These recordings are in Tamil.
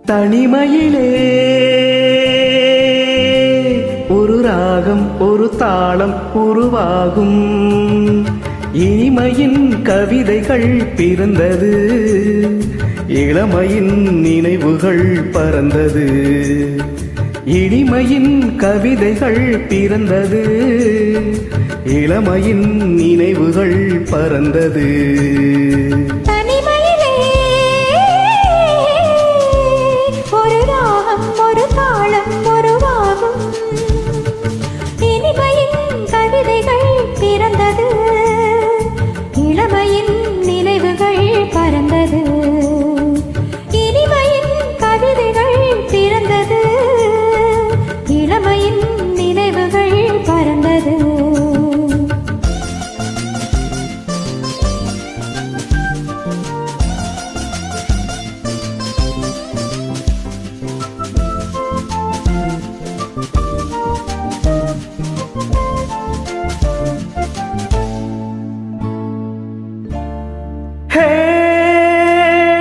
தனிமையிலே ஒரு ராகம் ஒரு தாளம் உருவாகும். இனிமையின் கவிதைகள் பிறந்தது, இளமையின் நினைவுகள் பறந்தது. இனிமையின் கவிதைகள் பிறந்தது, இளமையின் நினைவுகள் பறந்தது.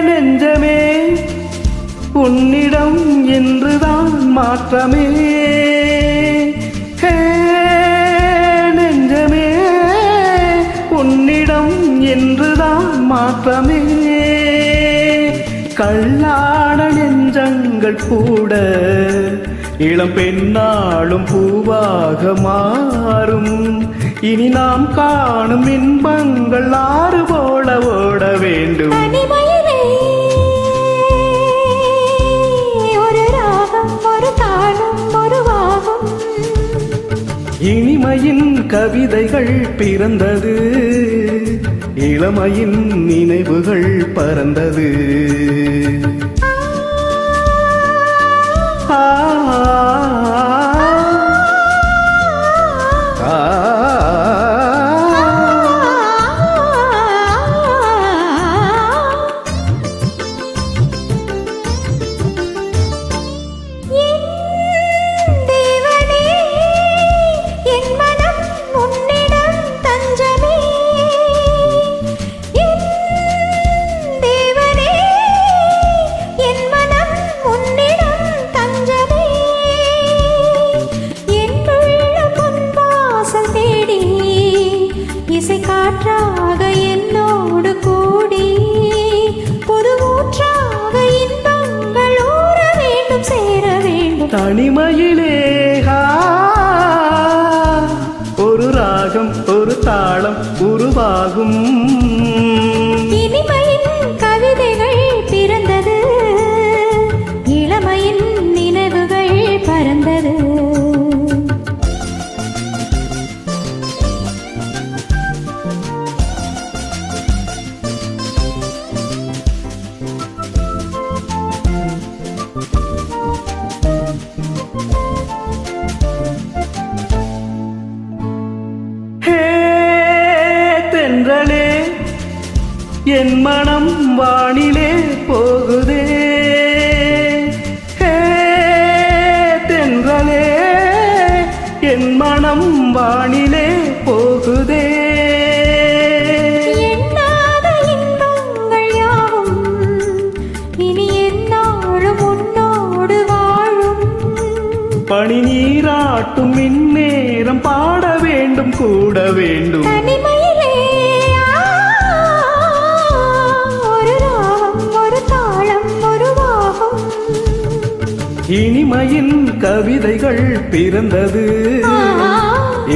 நெஞ்சமே உன்னிடம் என்றுதான் மாற்றமே. நெஞ்சமே உன்னிடம் என்றுதான் மாற்றமே. கல்லாட நெஞ்சங்கள் கூட இளம் பெண்ணாளும் பூவாக மாறும். இனி நாம் காணும் இன்பங்கள் ஆறு போல ஓட வேண்டும். ஒரு ராகம் ஒரு தாளம் உருவாகும். இனிமையின் கவிதைகள் பிறந்தது, இளமையின் நினைவுகள் பறந்தது. காற்றாக என்னோடு கூடி புது ஊற்றாக இன்பங்கள் ஊற வேண்டும் சேர வேண்டும். தனிமையிலே ஒரு ராகம் ஒரு தாளம் உருவாகும். இனிமையின் கவிதைகள் பிறந்தது, இளமையின் நினைவுகள் பறந்தது. தென்றலே என் மனம் வானிலே போகுதே. தென்றலே என் மனம் வானிலே போகுதே. எண்ணாத இன்பங்கள் யாவும் இனி என்னாலும் உன்னோடு வாழும். பனி நீராட்டும் இந்நேரம் பாட வேண்டும் கூட வேண்டும். தனிமையிலே ஒரு ராகம் ஒரு தாளம் உருவாகும். இனிமையின் கவிதைகள் பிறந்தது,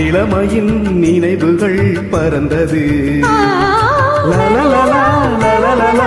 இளமையின் நினைவுகள் பறந்தது. லலலலா லலலலா